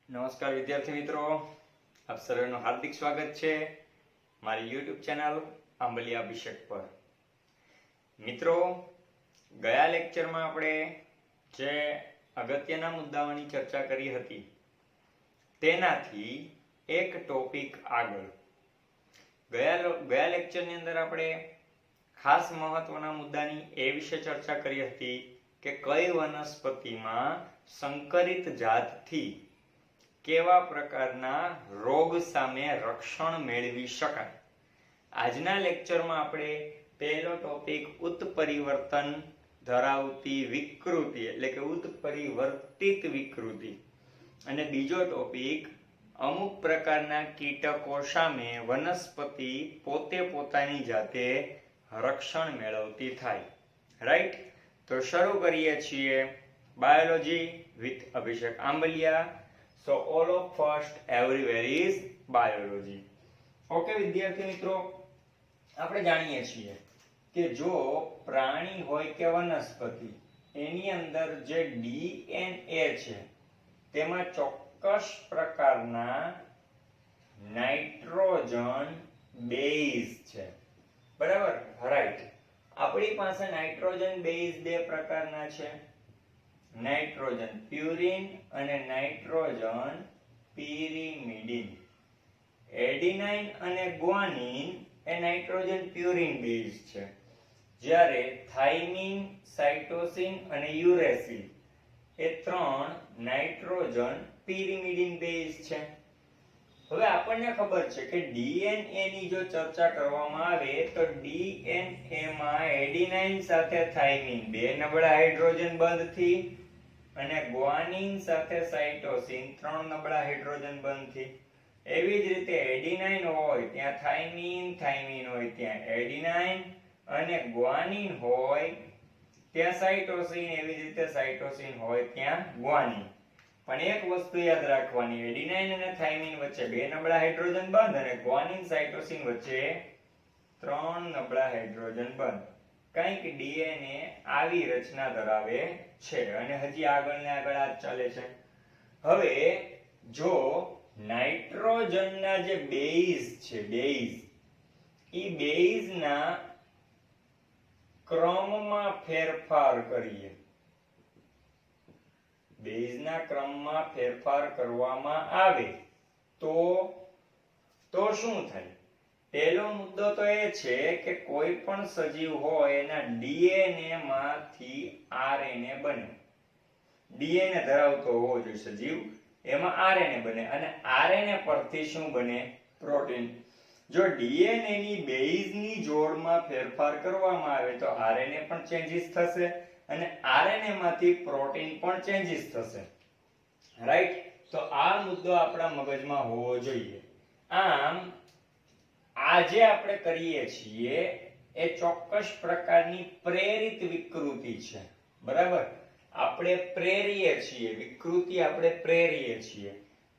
નમસ્કાર વિદ્યાર્થી મિત્રો, આપ સર્વેનું હાર્દિક સ્વાગત છે મારી YouTube ચેનલ આંબલિયા અભિષેક પર। મિત્રો, ગયા લેક્ચરમાં આપણે જે અગત્યના મુદ્દાઓની ચર્ચા કરી હતી તેનાથી એક ટોપિક આગળ। ગયા લેક્ચરની અંદર આપણે ખાસ મહત્વના મુદ્દાની એ વિશે ચર્ચા કરી હતી કે કઈ વનસ્પતિમાં સંકરિત જાતથી કેવા પ્રકારના રોગ સામે રક્ષણ મેળવી શકાય। આજના લેક્ચરમાં આપણે પહેલો ટોપિક ઉત્પરિવર્તન ધરાવતી વિકૃતિ એટલે કે ઉત્પરિવર્તિત વિકૃતિ અને બીજો ટોપિક અમુક પ્રકારના કીટકો સામે વનસ્પતિ પોતે પોતાની જાતે રક્ષણ મેળવતી થાય। રાઈટ, તો શરૂ કરીએ છીએ biology with Abhishek Ambaliya. So all of first everywhere is biology. Okay વિદ્યાર્થી મિત્રો, આપણે જાણીએ છીએ કે જો પ્રાણી હોય કે વનસ્પતિ એની અંદર જે DNA છે તેમાં ચોક્કસ પ્રકારના નાઇટ્રોજન બેઝ છે, બરાબર? રાઈટ, આપણી પાસે નાઇટ્રોજન બેઝ બે પ્રકારના છે, નાઇટ્રોજન પ્યુરિન અને નાઇટ્રોજન પિરિમિડિન। એડિનાઇન અને ગ્વાનિન એ નાઇટ્રોજન પ્યુરિન બેઝ છે, જ્યારે થાઇમિન, સાઇટોસિન અને યુરેસિલ એ ત્રણ નાઇટ્રોજન પિરિમિડિન બેઝ છે। હવે આપણને ખબર છે કે DNA ની જો ચર્ચા કરવામાં આવે તો DNA માં એડિનાઇન સાથે થાઇમિન બે નબળા હાઇડ્રોજન બંધથી અને ગ્વાનિન સાથે સાઇટોસિન ત્રણ નબળા હાઇડ્રોજન બંધથી, એવી જ રીતે એડિનાઇન હોય ત્યાં થાઇમિન, થાઇમિન હોય ત્યાં એડિનાઇન અને ગ્વાનિન હોય ત્યાં સાઇટોસિન, એવી જ રીતે સાઇટોસિન હોય ત્યાં ગ્વાનિન। પણ એક વસ્તુ યાદ રાખવાની, એડિનાઇન અને થાઇમિન વચ્ચે બે નબળા હાઇડ્રોજન બંધ અને ગ્વાનિન સાઇટોસિન વચ્ચે ત્રણ નબળા હાઇડ્રોજન બંધ। કંઈક DNA આવી રચના ધરાવે છે અને હજી આગળ ને આગળ આ ચાલે છે। હવે જો નાઇટ્રોજનના જે બેઝ છે, ઈ બેઝના ક્રમમાં ફેરફાર કરીએ, બેઝના ક્રમમાં ફેરફાર કરવામાં આવે તો શું થાય? પહેલો મુદ્દો તો એ છે કે કોઈ પણ સજીવ હોય એના DNA માંથી RNA બને, DNA ધરાવતો હોવો જોઈએ સજીવ, એમાં RNA બને અને RNA પરથી શું બને? પ્રોટીન। જો DNA ની બેઝની જોડમાં ફેરફાર કરવામાં આવે તો RNA પણ ચેન્જીસ થશે અને RNA માંથી પ્રોટીન પણ ચેન્જીસ થશે। રાઈટ, તો આ મુદ્દો આપણા મગજમાં હોવો જોઈએ। આમ આજે આપણે કરીએ છીએ એ ચોક્કસ પ્રકારની પ્રેરિત વિકૃતિ છે, બરાબર? આપણે પ્રેરીએ છીએ, વિકૃતિ આપણે પ્રેરીએ છીએ।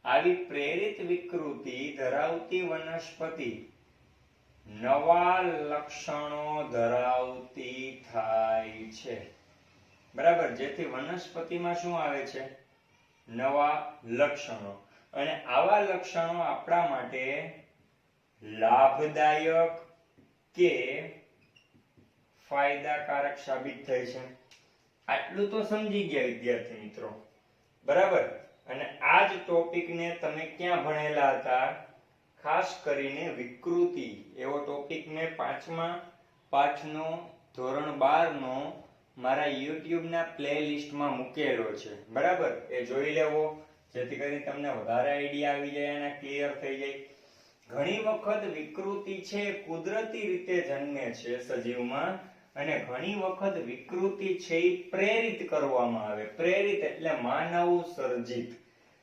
આવી પ્રેરિત વિકૃતિ ધરાવતી વનસ્પતિ નવા લક્ષણો ધરાવતી થાય છે, બરાબર? જેથી વનસ્પતિમાં શું આવે છે? નવા લક્ષણો, અને આવા લક્ષણો આપણા માટે લાભદાયક કે ફાયદાકારક સાબિત થાય છે। આટલું તો સમજી ગયા વિદ્યાર્થી મિત્રો, બરાબર? અને આ જ ટોપિકને તમે ક્યાં ભણેલા હતા? ખાસ કરીને વિકૃતિ એવો ટોપિક મેં 5મા પાઠનો ધોરણ 12 નો મારા YouTube ના પ્લેલિસ્ટમાં મૂકેલો છે, બરાબર? એ જોઈ લેવો જેથી કરીને તમને વધારે આઈડિયા આવી જાય અને ક્લિયર થઈ જાય। ઘણી વખત વિકૃતિ છે કુદરતી રીતે જન્મે છે સજીવમાં અને ઘણી વખત વિકૃતિ છે એ પ્રેરિત કરવામાં આવે। પ્રેરિત એટલે માનવ સર્જિત।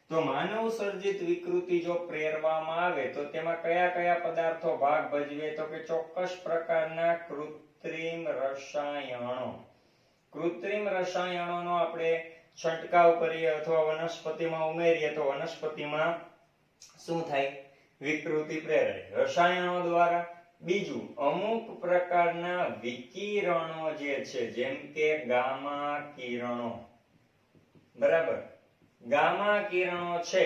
તો માનવ સર્જિત વિકૃતિ જો પ્રેરવામાં આવે તો તેમાં કયા કયા પદાર્થો ભાગ ભજવે? તો કે ચોક્કસ પ્રકારના કૃત્રિમ રસાયણો। કૃત્રિમ રસાયણોનો આપણે છંટકાવ કરીએ અથવા વનસ્પતિમાં ઉમેરીએ તો વનસ્પતિમાં શું થાય? વિકૃતિ પ્રેરાય રસાયણો દ્વારા। બીજું, અમુક પ્રકારના વિકિરણો જે છે જેમ કે ગામા કિરણો, બરાબર? ગામા કિરણો છે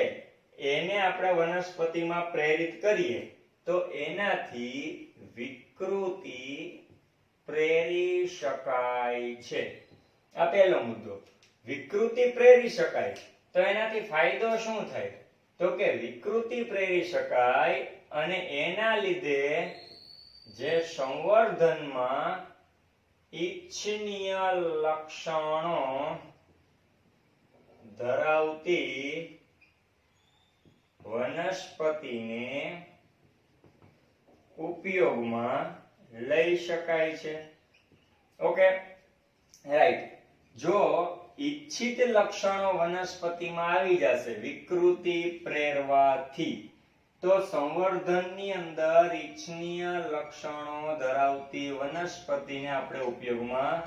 એને આપણે વનસ્પતિમાં પ્રેરિત કરીએ તો એનાથી વિકૃતિ પ્રેરી શકાય છે. આ પહેલો મુદ્દો. વિકૃતિ પ્રેરી શકાય તો એનાથી ફાયદો શું થાય? તો કે વિકૃતિ પ્રેરી શકાય અને એના લીધે જે સંવર્ધનમાં ઈચ્છનીય લક્ષણો ધરાવતી વનસ્પતિને ઉપયોગમાં લઈ શકાય છે. Okay, right. જો ઈચ્છિત લક્ષણો વનસ્પતિમાં આવી જશે વિકૃતિ પ્રેરવાથી, તો સંવર્ધનની અંદર ઈચ્છનીય લક્ષણો ધરાવતી વનસ્પતિને આપણે ઉપયોગમાં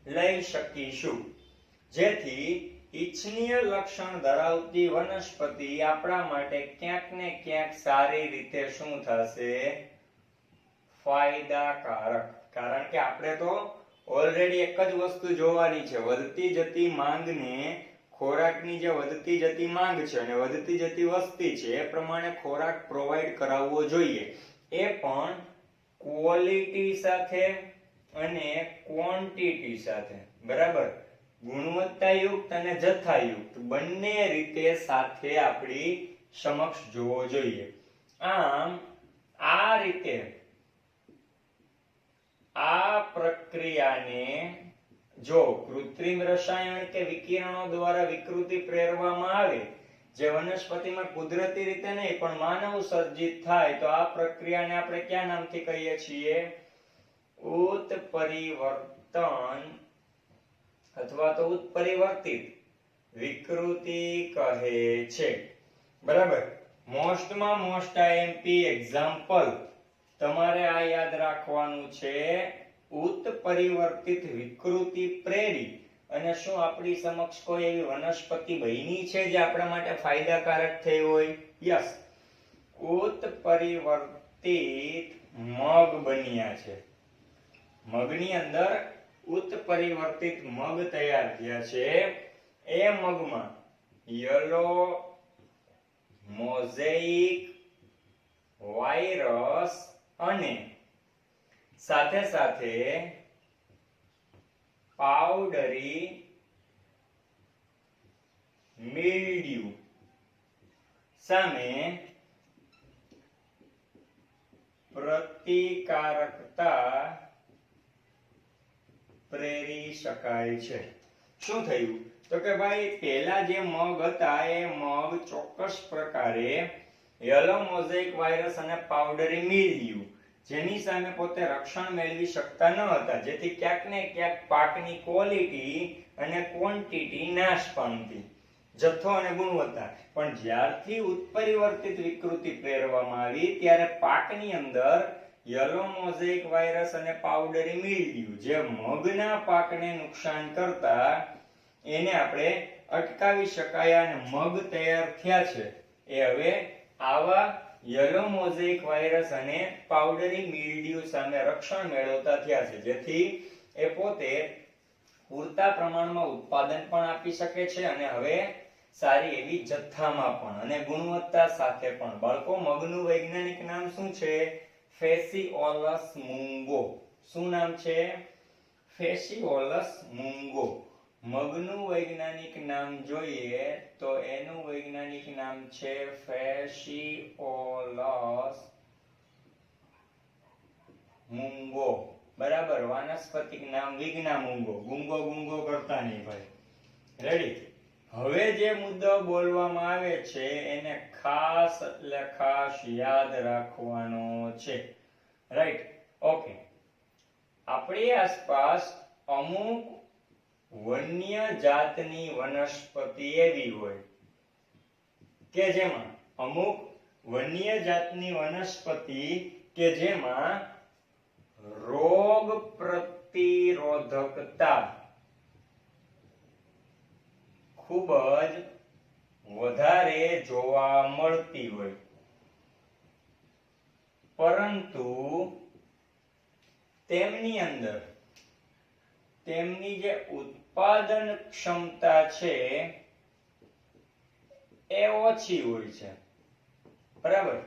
લઈ શકીશું. જેથી ઈચ્છનીય લક્ષણ ધરાવતી વનસ્પતિ આપણા માટે ક્યાંક ને ક્યાંક સારી રીતે શું થશે? ફાયદાકારક. કારણ કે આપણે તો ઓલરેડી એક જ વસ્તુ જોવાની છે, વધતી જતી માંગને, ખોરાકની જે વધતી જતી માંગ છે અને વધતી જતી વસ્તી છે એ પ્રમાણે ખોરાક પ્રોવાઈડ કરાવવો જોઈએ. એ પણ ક્વોલિટી સાથે અને ક્વોન્ટિટી સાથે. બરાબર? ગુણવત્તાયુક્ત અને જથ્થાયુક્ત બંને રીતે સાથે આપણી સમક્ષ જોવો જોઈએ. આમ આ રીતે આ પ્રક્રિયાને જો કૃત્રિમ રસાયણ કે વિકિરણો દ્વારા વિકૃતિ પ્રેરવામાં આવે, જે વનસ્પતિમાં કુદરતી રીતે નહીં પણ માનવ સર્જિત થાય, તો આ પ્રક્રિયાને આપણે કયા નામથી કહીએ છીએ? ઉત્પરિવર્તન અથવા તો ઉત્પરિવર્તિત વિકૃતિ કહે છે. બરાબર? મોસ્ટમાં મોસ્ટ આઈએમપી એક્ઝામ્પલ તમારે આ યાદ રાખવાનું છે. ઉત્પરિવર્તિત વિકૃતિ પ્રેરી. અને શું આપણી સમક્ષ કોઈ એવી વનસ્પતિ બની છે જે આપણા માટે ફાયદાકારક થઈ હોય? યસ, ઉત્પરિવર્તિત મગ બન્યા છે. મગની અંદર ઉત્પરિવર્તિત મગ તૈયાર થયા છે. એ મગમાં યલો મોઝેઇક વાયરસ અને સાથે સાથે પાવડરી મિલ્ડ્યુ સામે પ્રતિકારકતા પ્રેરી શકાય છે. શું થયું? તો કે ભાઈ પહેલા જે મગ હતા એ મગ ચોક્કસ પ્રકારે યલો મોઝેઇક વાયરસ અને પાવડરી મિલ્ડ્યુ જેની સામે પોતે રક્ષણ મેળવી શકતા ન હતા, જેથી ક્યાંક ને ક્યાંક પાકની ક્વોલિટી અને ક્વોન્ટિટી નાશ પામતી, જથ્થો અને ગુણવત્તા. પણ જ્યારથી ઉત્પરિવર્તિત વિકૃતિ પ્રેરવામાં આવી ત્યારે પાકની અંદર યલો મોઝેઇક વાયરસ અને પાવડરી મિલ્ડ્યુ જે મગના પાકને નુકસાન કરતા એને આપણે અટકાવી શકાયા અને મગ તૈયાર થયા છે એ હવે આવા યલો મોઝેઇક વાયરસ અને પાવડરી મિલ્ડ્યુ સામે રક્ષણ મેળવતા થયા છે, જેથી એ પોતે પૂરતા પ્રમાણમાં ઉત્પાદન પણ આપી શકે છે અને હવે સારી એવી જથ્થામાં પણ અને ગુણવત્તા સાથે પણ. બાળકો, મગનું વૈજ્ઞાનિક નામ શું છે? ફેસિઓલસ મુંગો. શું નામ છે? ફેસિઓલસ મુંગો. મગનું વૈજ્ઞાનિક નામ જોઈએ તો એનું વૈજ્ઞાનિક નામ છે ફેસિઓલસ મુંગો. બરાબર? વાનસ્પતિક નામ વિજ્ઞા મુંગો. ગુંગો ગુંગો કરતા નહીં ભાઈ. રેડી? હવે જે મુદ્દો બોલવામાં આવે છે એને ખાસ એટલે ખાસ યાદ રાખવાનો છે. રાઈટ? ઓકે. આપણી આસપાસ અમુક વન્ય જાતની વનસ્પતિ એવી હોય કે જેમાં અમુક વન્ય જાતની વનસ્પતિ કે જેમાં રોગ પ્રતિરોધકતા ખૂબ જ વધારે જોવા મળતી હોય, પરંતુ તેમની અંદર તેમની જે ઉત્પાદન ક્ષમતા છે એ ઓછી હોય છે, બરાબર.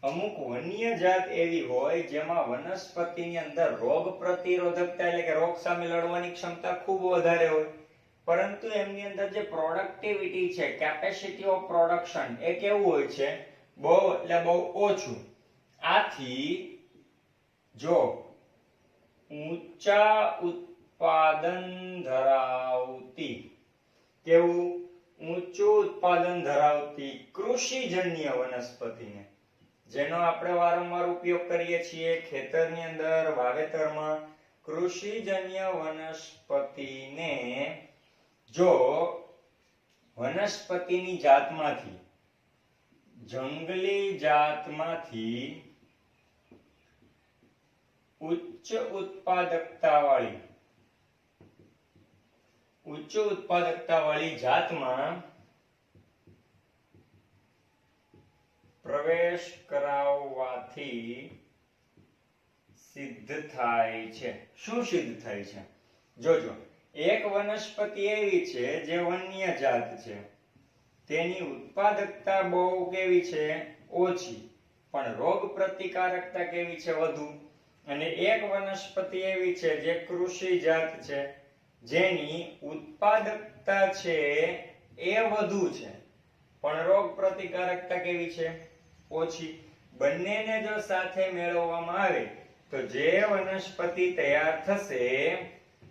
અમુક વન્ય જાત એવી હોય જેમાં વનસ્પતિની અંદર રોગ પ્રતિરોધકતા એટલે કે રોગ સામે લડવાની ક્ષમતા ખૂબ વધારે હોય, પરંતુ એમની અંદર જે પ્રોડક્ટિવિટી છે, કેપેસિટી ઓફ પ્રોડક્શન, એ કેવું હોય છે? બહુ એટલે બહુ ઓછું. આથી જો ઊંચા ઉત્પાદન ધરાવતી, કેવું? ઊંચું ઉત્પાદન ધરાવતી કૃષિજન્ય વનસ્પતિને, જેનો આપણે વારંવાર ઉપયોગ કરીએ છીએ ખેતરની અંદર, વાવેતરમાં, કૃષિજન્ય વનસ્પતિને જો વનસ્પતિની જાતમાંથી, જંગલી જાતમાંથી ઉચ્ચ ઉત્પાદકતા વાળી જાતમાં પ્રવેશ કરાવવાથી સિદ્ધ થાય છે. શું સિદ્ધ થાય છે? જોજો, એક વનસ્પતિ એવી છે જે વન્ય જાત છે, તેની ઉત્પાદકતા બહુ કેવી છે? ઓછી, પણ રોગ પ્રતિકારકતા કેવી છે? વધુ. અને એક વનસ્પતિ એવી છે જે કૃષિ જાત છે, જેની ઉત્પાદકતા છે એ વધુ છે, પણ રોગ પ્રતિકારકતા કેવી છે? ઓછી. બંનેને જો સાથે મેળવવામાં આવે તો જે વનસ્પતિ તૈયાર થશે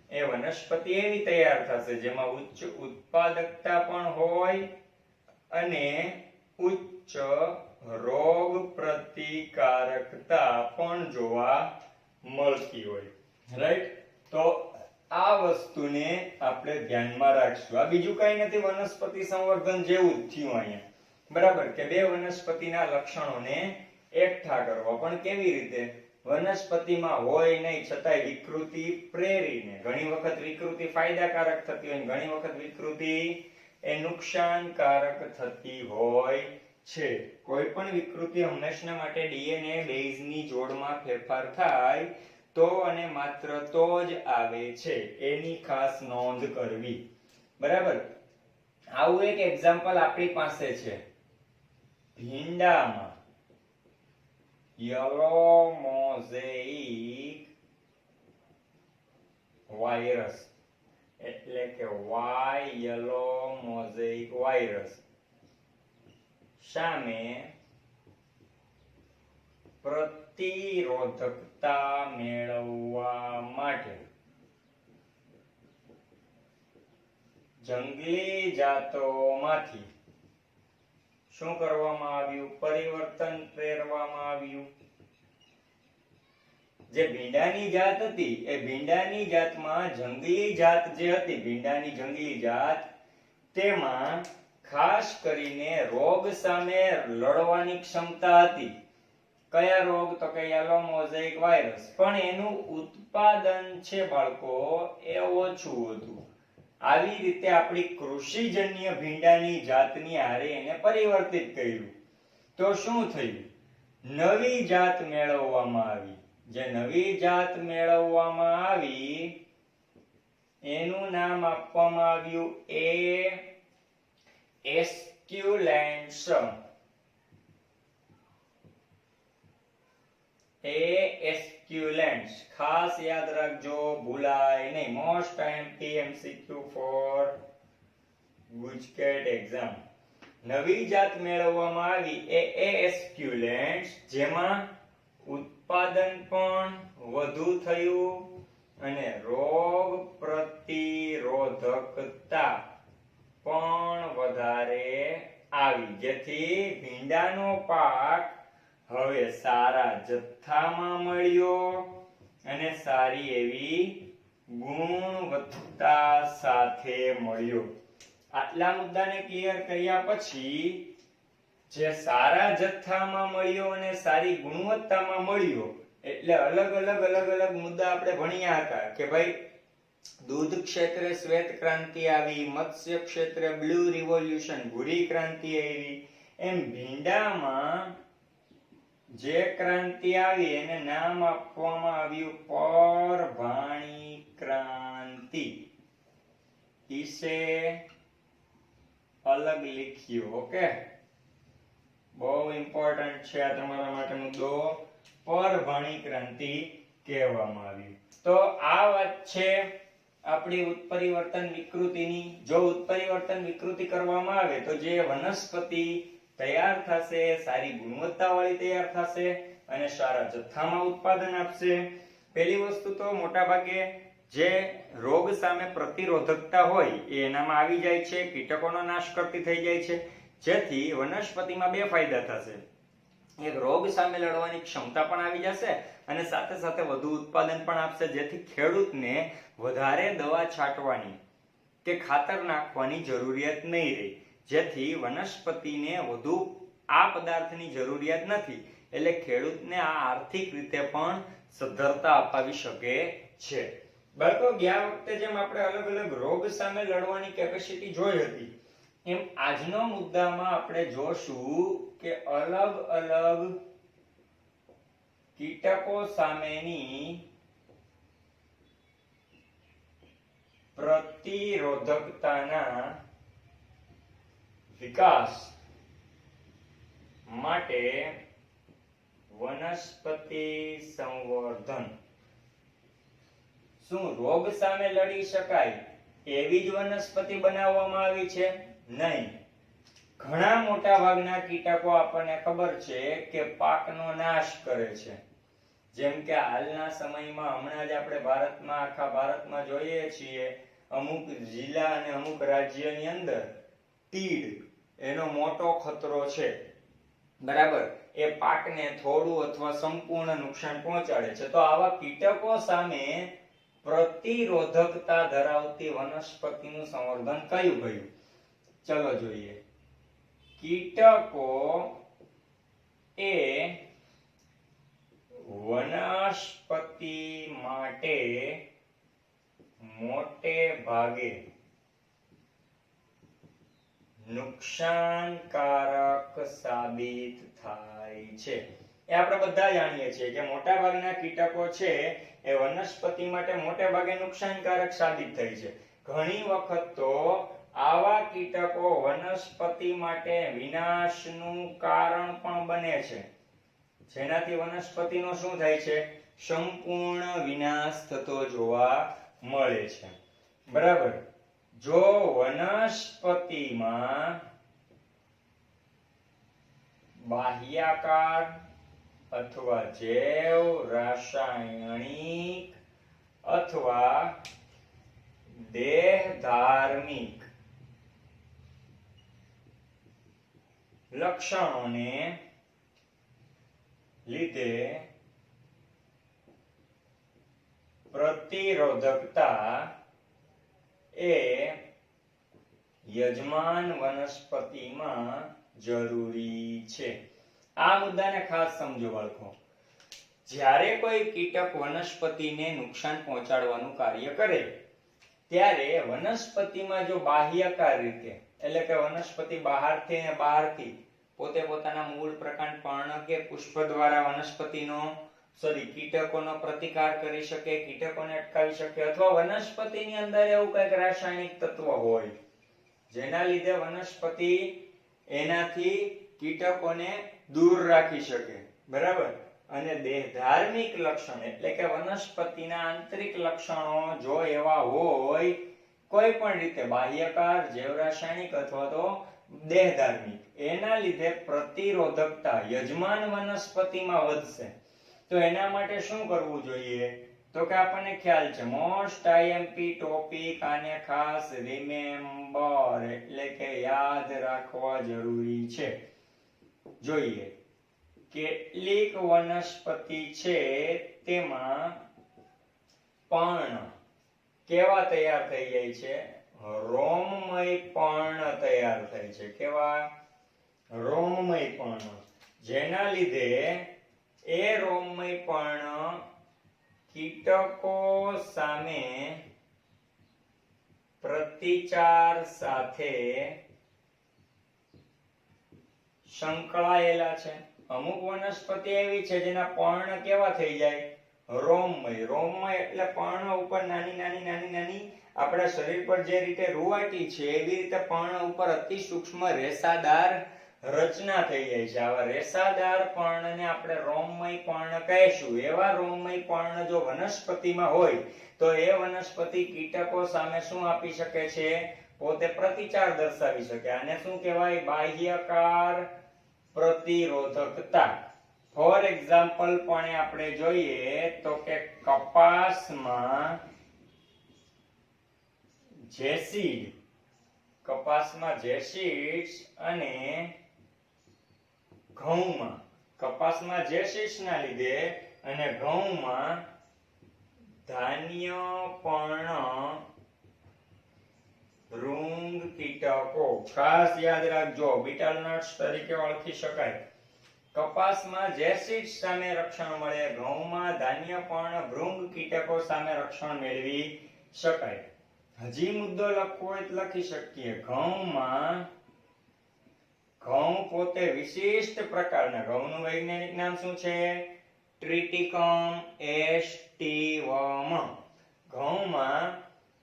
એ વનસ્પતિ એવી તૈયાર થશે જેમાં ઉચ્ચ ઉત્પાદકતા પણ હોય અને ઉચ્ચ રોગ પ્રતિકારકતા પણ જોવા મળતી હોય. રાઈટ? તો આ વસ્તુને આપણે ધ્યાનમાં રાખશું. આ બીજું કઈ નથી, વનસ્પતિ સંવર્ધન જેવું જ થયું અહીંયા, બરાબર, કે બે વનસ્પતિના લક્ષણોને એકઠા કરવા. પણ કેવી રીતે? વનસ્પતિમાં હોય નહીં છતાંય વિકૃતિ પ્રેરીને, ઘણી વખત વિકૃતિ ફાયદાકારક થતી હોય, ઘણી વખત વિકૃતિ એ નુકસાનકારક થતી હોય છે. કોઈ પણ વિકૃતિ હંમેશા માટે ડીએનએ બેઝની જોડમાં ફેરફાર થાય તો અને માત્ર તો જ આવે છે, એની ખાસ નોંધ કરવી, બરાબર. આવું એક એક્ઝામ્પલ આપણી પાસે છે. ભીંડામાં યલો મોઝેઇક વાયરસ એટલે કે યલો મોઝેઇક વાયરસ સામે પ્રતિરોધકતા મેળવવા માટે જંગલી જાતોમાંથી શું કરવામાં આવ્યું? પરિવર્તન પ્રેરવામાં આવ્યું. જે ભીંડાની જાત હતી એ ભીંડાની જાતમાં જંગલી જાત જે હતી, ભીંડાની જંગલી જાત, તેમાં ખાસ કરીને રોગ સામે લડવાની ક્ષમતા હતી. કયા રોગ? તો કે યલો મોઝેઇક વાયરસ. પણ એનું ઉત્પાદન છે બાળકો એ ઓછું હતું. આવી રીતે આપણી કૃષિજન્ય ભીંડાની જાતની હારે એને પરિવર્તિત કર્યું. તો શું થયું? નવી જાત મેળવવામાં આવી. જે નવી જાત મેળવવામાં આવી એનું નામ આપવામાં આવ્યું એસ્ક્યુલેન્ટ્સ. એસ્ક્યુલેન્ટ્સ ખાસ યાદ રાખજો, ભૂલાય નહીં. Most IMP MCQ for GUJCET exam. નવી જાત મેળવવામાં આવી એ એસ્ક્યુલેન્ટ્સ, જેમાં ઉત્પાદન પણ વધુ થયું અને રોગ પ્રતિરોધકતા પણ વધારે આવી, જેથી ભીંડાનો પાક હવે સારા જથ્થામાં મળ્યો અને સારી એવી ગુણવત્તા સાથે મળ્યો. આટલા મુદ્દાને ક્લિયર કર્યા પછી જે સારા જથ્થામાં મળ્યો અને સારી ગુણવત્તામાં મળ્યો, એટલે અલગ અલગ મુદ્દા આપણે ભણ્યા હતા કે ભાઈ દૂધ ક્ષેત્રે શ્વેત ક્રાંતિ આવી, મત્સ્ય ક્ષેત્રે બ્લુ રિવોલ્યુશન ભૂરી ક્રાંતિ આવી, એમ ભીંડામાં જે ક્રાંતિ આવી એને નામ આપવામાં આવ્યું પરભાણી ક્રાંતિ. इसे અલગ લીખ્યું. ઓકે, બહુ ઇમ્પોર્ટન્ટ છે આ તમારા માટે મુદ્દો. પરભણી ક્રાંતિ કહેવામાં આવી. તો આ વાત છે આપણી ઉત્પરિવર્તન વિકૃતિની. જો ઉત્પરિવર્તન વિકૃતિ કરવામાં આવે તો જે વનસ્પતિ તૈયાર થશે સારી ગુણવત્તાવાળી તૈયાર થશે અને સારા જથ્થામાં ઉત્પાદન આપશે. પહેલી વસ્તુ તો મોટા ભાગે જે રોગ સામે પ્રતિરોધકતા હોય એ એનામાં આવી જાય છે, કીટકોનો નાશ કરતી થઈ જાય છે, જેથી વનસ્પતિમાં બે ફાયદા થશે. એક, રોગ સામે લડવાની ક્ષમતા પણ આવી જશે અને સાથે સાથે વધુ ઉત્પાદન પણ આપશે, જેથી ખેડૂતને વધારે દવા છાંટવાની કે ખાતર નાખવાની જરૂરિયાત નહીં રહે, જેથી વનસ્પતિને વધુ આ પદાર્થની જરૂરિયાત નથી, એટલે ખેડૂતને આ આર્થિક રીતે પણ સદ્ધરતા અપાવી શકે છે. બાળકો, ગયા વખતે જેમ આપણે અલગ અલગ રોગ સામે લડવાની કેપેસિટી જોઈ હતી, એમ આજનો મુદ્દામાં આપણે જોશું કે અલગ અલગ કીટકો સામેની પ્રતિરોધકતાના વિકાસ માટે વનસ્પતિ સંવર્ધન. શું રોગ સામે લડી શકાય એવી જ વનસ્પતિ બનાવવામાં આવી છે? નહીં. ઘણા મોટા ભાગના કીટકો આપણને ખબર છે કે પાકનો નાશ કરે છે. જેમ કે હાલના સમયમાં હમણાં જ આપણે ભારતમાં, આખા ભારતમાં જોઈએ છીએ, અમુક જિલ્લા અને અમુક રાજ્યની અંદર તીડ એનો મોટો ખતરો છે. બરાબર, એ પાકને થોડું અથવા સંપૂર્ણ નુકસાન પહોંચાડે છે. તો આવા કીટકો સામે પ્રતિરોધકતા ધરાવતી વનસ્પતિનું સંવર્ધન કયું કયું? ચલો જોઈએ. કીટકો એ વનસ્પતિ માટે મોટે ભાગે નુકસાનકારક સાબિત થાય છે. એ આપણે બધા જાણીએ છીએ કે મોટા ભાગના કીટકો છે એ વનસ્પતિ માટે મોટે ભાગે નુકસાનકારક સાબિત થાય છે. ઘણી વખત તો આવા કીટકો વનસ્પતિ માટે વિનાશનું કારણ પણ બને છે, જેનાથી વનસ્પતિનો શું થાય છે? સંપૂર્ણ વિનાશ થતો જોવા મળે છે. બરાબર, જો વનસ્પતિમાં બાહ્યાકાર અથવા જૈવ રાસાયણિક અથવા દેહધાર્મિક લક્ષણોને લીધે પ્રતિરોધકતા એ યજમાન વનસ્પતિમાં જરૂરી છે. આ મુદ્દાને ખાસ સમજો બાળકો. જ્યારે કોઈ કીટક વનસ્પતિને નુકસાન પહોંચાડવાનું કાર્ય કરે ત્યારે વનસ્પતિમાં જો બાહ્યકાર રીતે, એટલે કે વનસ્પતિ બહારથી પોતે પોતાના મૂળ પ્રકાંડ, પર્ણ કે પુષ્પ દ્વારા વનસ્પતિનો કીટકોનો પ્રતિકાર કરી શકે, કીટકોને અટકાવી શકે, અથવા વનસ્પતિની અંદર એવું કંઈક રાસાયણિક તત્વ હોય જેના લીધે વનસ્પતિ એનાથી કીટકોને દૂર રાખી શકે. બરાબર, અને દેહધાર્મિક લક્ષણ એટલે કે વનસ્પતિના આંતરિક લક્ષણો જો એવા હોય કોઈ પણ રીતે, બાહ્યકાર, જૈવ રાસાયણિક અથવા તો દેહધાર્મિક, એના લીધે પ્રતિરોધકતા યજમાન વનસ્પતિમાં વધશે. તો એના માટે શું કરવું જોઈએ? તો કે આપણને ખ્યાલ છે, મોસ્ટ આઈએમપી ટોપિક, આને ખાસ રિમેમ્બર એટલે કે યાદ રાખવા જરૂરી છે. જોઈએ, કેટલીક વનસ્પતિ છે તેમાં પર્ણ કેવા તૈયાર થઈ જાય છે? રોમમય પર્ણ તૈયાર થાય છે. કેવા? રોમમય પર્ણ. જેના લીધે એ રોમમય પર્ણ કીટકો સામે પ્રતિચાર સાથે સંકળાયેલા છે. અમુક વનસ્પતિ એવી છે જેના પર્ણ કેવા થઈ જાય? રોમમય. રોમમય એટલે પર્ણ ઉપર નાની નાની આપણા શરીર પર જે રીતે રૂંવાટી છે એવી રીતે પર્ણ ઉપર અતિ સૂક્ષ્મ રેસાદાર રચના થઈ જાય છે. આવા રેસાદાર પર્ણને આપણે રોમમય પર્ણ કહીશું. એવા રોમમય પર્ણ જો વનસ્પતિમાં હોય તો એ વનસ્પતિ કીટકો સામે શું આપી શકે છે? પોતે પ્રતિચાર દર્શાવી શકે. આને શું કહેવાય? બાહ્યકાર પ્રતિરોધકતા. ફોર એક્ઝામ્પલ પણ આપણે જોઈએ તો કે કપાસમાં જેસીડ, કપાસમાં જેસીડ્સ અને ઘઉંમાં, કપાસમાં જેસીડ્સ ના લીધે અને ઘઉંમાં ધાન્ય પર્ણ ભૃંગ કીટકો. ખાસ યાદ રાખજો, બીટલ નટ્સ તરીકે ઓળખી શકાય. કપાસમાં જેસીડ્સ સામે રક્ષણ મળે, ઘઉંમાં ધાન્ય પર્ણ ભૃંગ કીટકો સામે રક્ષણ મેળવી શકાય. હજી મુદ્દો લખવો હોય તો લખી શકીએ. ઘઉંમાં, ઘઉં પોતે વિશિષ્ટ પ્રકારના, ઘઉંનું વૈજ્ઞાનિક નામ શું છે? ટ્રિટિકમ એસ્ટિવમ. ઘઉંમાં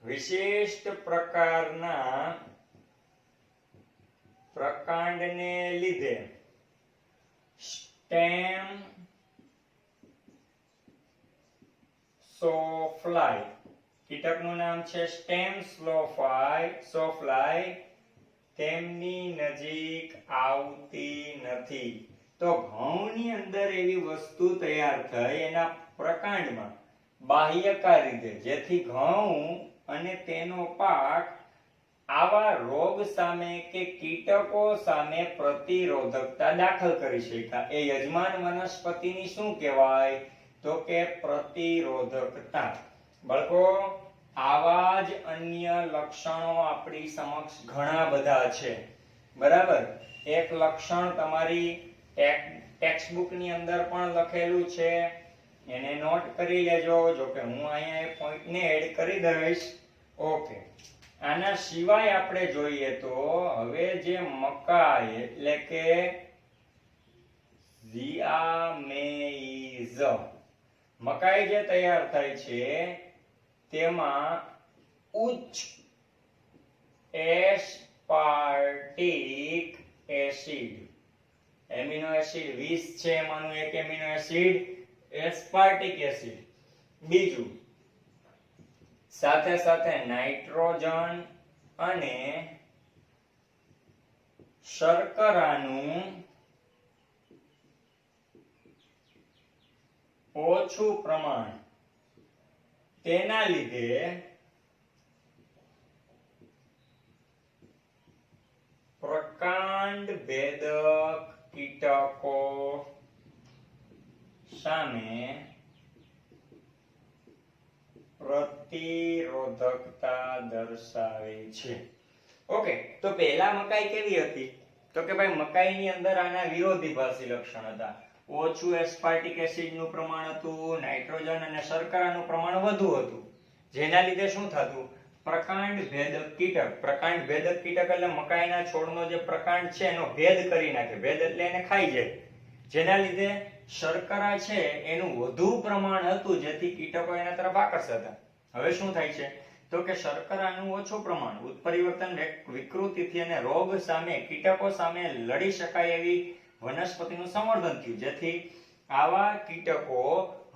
વિશિષ્ટ પ્રકારના પ્રકાંડને લીધે સ્ટેમ સોફ્લાય, કીટકનું નામ છે સ્ટેમ સોફ્લાય, તેમની નજીક આવતી નથી. તો ઘઉંની અંદર એવી વસ્તુ તૈયાર થઈ એના પ્રકાંડમાં બાહ્યકાર રીતે, જેથી ઘઉં અને તેનો પાક આવા રોગ સામે કે કીટકો સામે પ્રતિરોધકતા દાખલ કરી શક્યા. એ યજમાન વનસ્પતિની શું કહેવાય? તો કે પ્રતિરોધકતા. બાળકો, આવા જ અન્ય લક્ષણો આપણી સમક્ષ ઘણા બધા છે. બરાબર? એક લક્ષણ તમારી ટેક્સ્ટ બુક ની અંદર પણ લખેલું છે, એને નોટ કરી લેજો. જો કે હું અહીંયા એ પોઈન્ટ ને એડ કરી દઈશ. ઓકે, આના સિવાય આપણે જોઈએ તો હવે જે મકાઈ એટલે કે ઝિઆમેઇઝ, મકાઈ જે તૈયાર થાય છે તેમાં ઉચ્ચ એસ્પાર્ટિક એસિડ, એમિનો એસિડ 20 છે, એમાંનું એક એમિનો એસિડ એસ્પાર્ટિક એસિડ. બીજું, સાથે સાથે નાઇટ્રોજન અને શર્કરાનું ઓછું પ્રમાણ, તેના લીધે પ્રકાંડ ભેદક કીટકો સામે પ્રતિરોધકતા દર્શાવે છે. ઓકે, તો પહેલા મકાઈ કેવી હતી? તો કે ભાઈ મકાઈની અંદર આના વિરોધીભાસી લક્ષણ હતા. ઓછું એસ્પાર્ટિક એસિડ નું પ્રમાણ હતું, નાઇટ્રોજન અને શર્કરાનું પ્રમાણ વધુ હતું, જેના લીધે શું થતું? પ્રકાંડ ભેદક કીટક. પ્રકાંડ ભેદક કીટક એટલે મકાઈના છોડનો જે પ્રકાંડ છે એનો ભેદ કરી નાખે. ભેદ એટલે એને ખાઈ જાય, જેના લીધે શર્કરા છે એનું વધુ પ્રમાણ હતું, જેથી કીટકો એના તરફ આકર્ષાતા. હવે શું થાય છે? તો કે શર્કરાનું ઓછું પ્રમાણ, ઉત્પરિવર્તન વિકૃતિથી અને રોગ સામે, કીટકો સામે લડી શકાય એવી વનસ્પતિનું સંવર્ધન થયું, જેથી આવા કીટકો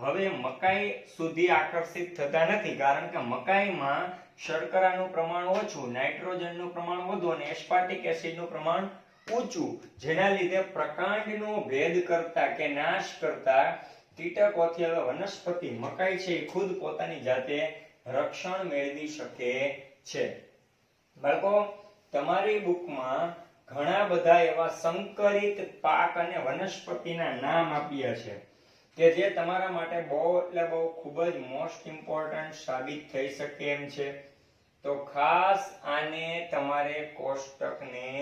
હવે મકાઈ સુધી આકર્ષિત થતા નથી, કારણ કે મકાઈમાં શર્કરાનું પ્રમાણ ઓછું, નાઇટ્રોજનનું પ્રમાણ વધુ અને એસ્પાર્ટિક એસિડનું પ્રમાણ ઊંચું, જેના લીધે પ્રકાંડનો ભેદ કરતા કે નાશ કરતા કીટકોથી હવે વનસ્પતિ મકાઈ છે એ ખુદ પોતાની જાતે રક્ષણ મેળવી શકે છે. બાળકો, તમારી બુકમાં ઘણા બધા એવા સંકરિત પાક અને વનસ્પતિના નામ આપ્યા છે કે જે તમારા માટે બહુ એટલે બહુ ખૂબ જ મોસ્ટ ઇમ્પોર્ટન્ટ સાબિત થઈ શકે એમ છે. તો ખાસ આને તમારે કોષ્ટકને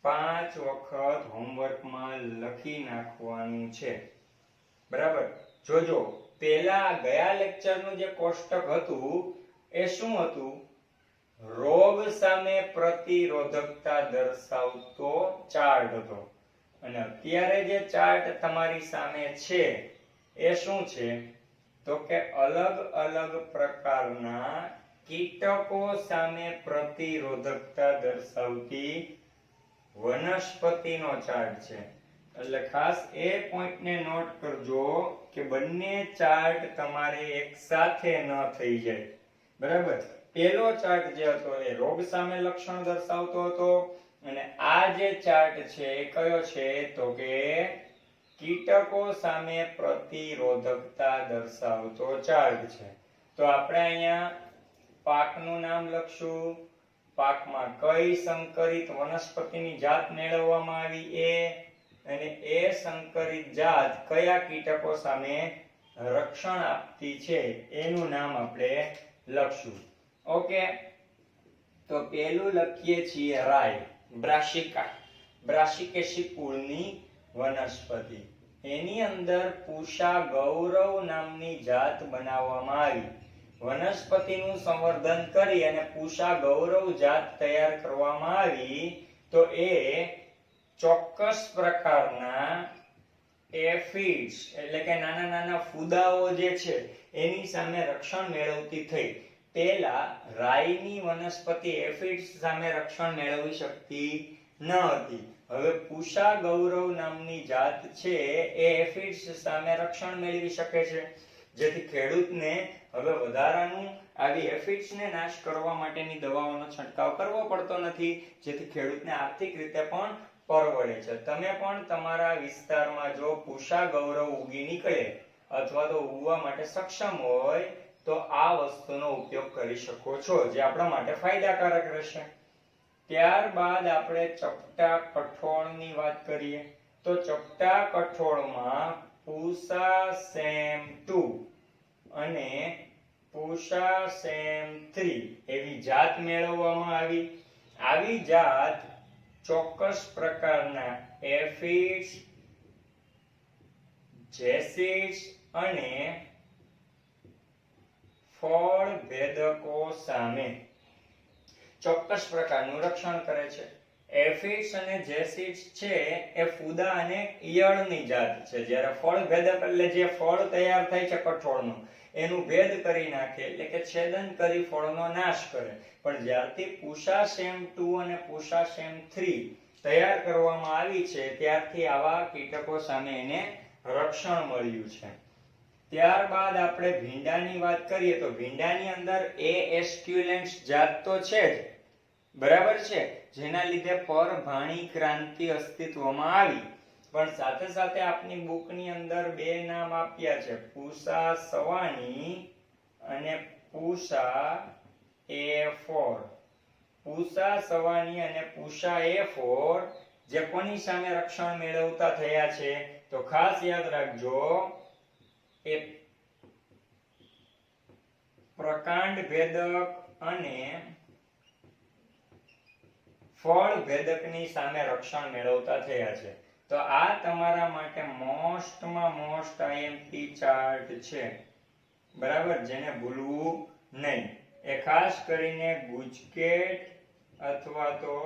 5 વખત હોમવર્કમાં લખી નાખવાનું છે. બરાબર? જોજો, પહેલા ગયા લેક્ચરનું જે કોષ્ટક હતું એ શું હતું? રોગ સામે પ્રતિરોધકતા દર્શાવતો ચાર્ટ હતો. અને અત્યારે જે ચાર્ટ તમારી સામે છે એ શું છે? તો કે અલગ અલગ પ્રકારના કીટકો સામે પ્રતિરોધકતા દર્શાવતી વનસ્પતિનો ચાર્ટ છે. એટલે ખાસ એ પોઈન્ટને નોટ કરજો કે બંને ચાર્ટ તમારે એક સાથે ન થઈ જાય. બરાબર. પહેલો ચાર્ટ જે હતો એ રોગ સામે લક્ષણ દર્શાવતો હતો અને આ જે ચાર્ટ છે એ કયો છે તો કે કીટકો સામે પ્રતિરોધકતા દર્શાવતો ચાર્ટ છે. તો આપણે અહીંયા પાકનું નામ લખશું. પાકમાં કઈ સંકરિત વનસ્પતિની જાત મેળવવામાં આવી એ, અને એ સંકરિત જાત કયા કીટકો સામે રક્ષણ આપતી છે એનું નામ આપણે લખશું. ઓકે. તો પહેલું લખીએ છીએ રાઈ. બ્રાસિકેસી કુળની વનસ્પતિ. એની અંદર પૂષા ગૌરવ નામની જાત બનાવવામાં આવી. વનસ્પતિનું સંવર્ધન કરી અને પૂષા ગૌરવ જાત તૈયાર કરવામાં આવી તો એ ચોક્કસ પ્રકારના એફિડ્સ એટલે કે નાના નાના ફૂદાઓ જે છે એની સામે રક્ષણ મેળવતી થઈ. પહેલા રાઈની વનસ્પતિ એફિડ્સ સામે રક્ષણ મેળવી શકતી ન હતી. હવે પૂષા ગૌરવ નામની જાત છે એ એફિડ્સ સામે રક્ષણ મેળવી શકે છે, જેથી ખેડૂતને હવે વધારાનું આવી એફિડ્સને નાશ કરવા માટેની દવાઓનો છંટકાવ કરવો પડતો નથી, જેથી ખેડૂતને આર્થિક રીતે પણ પરવડે છે. તમે પણ તમારા વિસ્તારમાં જો પૂષા ગૌરવ ઉગી નીકળે અથવા તો ઉગવા માટે સક્ષમ હોય તો આ વસ્તુનો ઉપયોગ કરી શકો છો, જે આપણા માટે ફાયદાકારક રહેશે. ત્યારબાદ આપણે ચપટા કઠોળની વાત કરીએ. તો ચપટા કઠોળમાં પૂષા સેમ 2 અને પૂષા સેમ 3 એવી જાત મેળવવામાં આવી. આવી જાત ચોક્કસ પ્રકારના એફિડ્સ, જેસિડ્સ અને ફળ ભેદકો સામે ચોક્કસ પ્રકારનું રક્ષણ કરે છે. એફિડ્સ અને જેસિડ્સ છે એ ફૂદા અને ઈયળની જાત છે, જ્યારે ફળ ભેદક એટલે જે ફળ તૈયાર થાય છે કઠોળનું એનું ભેદ કરી નાખે એટલે કે છેદન કરી ફળનો નાશ કરે. પણ જ્યારથી પૂષા સેમ 2 અને પૂષા સેમ 3 તૈયાર કરવામાં આવી છે ત્યારથી આવા કીટકો સામે એને રક્ષણ મળ્યું છે. ત્યારબાદ આપણે ભીંડાની વાત કરીએ તો ભીંડાની અંદર એ એસ્ક્યુલેન્ટ્સ જાત તો છે જ, બરાબર છે, જેના લીધે પરભાણી ક્રાંતિ અસ્તિત્વમાં આવી. પણ સાથે સાથે આપની બુકની અંદર બે નામ આપ્યા છે, પૂષા સવાની અને પૂષા A4. પૂષા સવાની અને પૂષા A4 જે કોની સામે રક્ષણ મેળવતા થયા છે તો ખાસ યાદ રાખજો એ પ્રકાંડ ભેદક અને ફળ ભેદકની સામે રક્ષણ મેળવતા થયા છે. તો આ તમારા માટે મોસ્ટમાં મોસ્ટ આઈએમપી ચાર્ટ છે, બરાબર, જેને ભૂલવું નહીં. એ ખાસ કરીને ગુજકેટ અથવા તો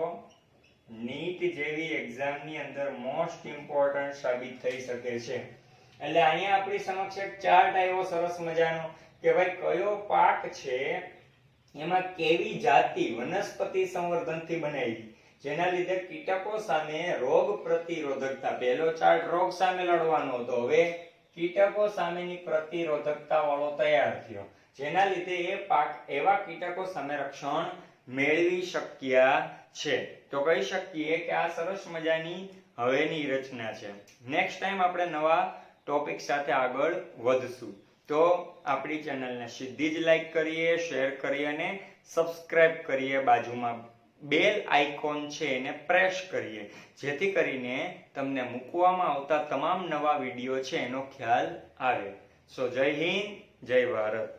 નીટ જેવી એક્ઝામની અંદર મોસ્ટ ઇમ્પોર્ટન્ટ સાબિત થઈ શકે છે. એટલે અહીંયા આપણી સમક્ષ એક ચાર્ટ આવ્યો સરસ મજાનો કે ભાઈ કયો પાક છે એમાં કેવી જાતિ વનસ્પતિ સંવર્ધનથી બનાવી, જેના લીધે કીટકો સામે રોગ પ્રતિરોધકતા, પહેલો ચાર્ટ રોગ સામે લડવાનો હતો, હવે કીટકો સામેની પ્રતિરોધકતા વાળો તૈયાર થયો, જેના લીધે એ પાક એવા કીટકો સામે રક્ષણ મેળવી શક્યા છે. તો કહી શકીએ કે આ સરસ મજાની હવેની રચના છે. નેક્સ્ટ ટાઈમ આપણે નવા ટોપિક સાથે આગળ વધશું. તો આપણી ચેનલને સીધી જ લાઈક કરીએ, શેર કરીએ અને સબસ્ક્રાઇબ કરીએ. બાજુમાં બેલ આઇકોન છે એને પ્રેસ કરીએ, જેથી કરીને તમને મૂકવામાં આવતા તમામ નવા વિડીયો છે એનો ખ્યાલ આવે. સો જય હિન્દ, જય ભારત.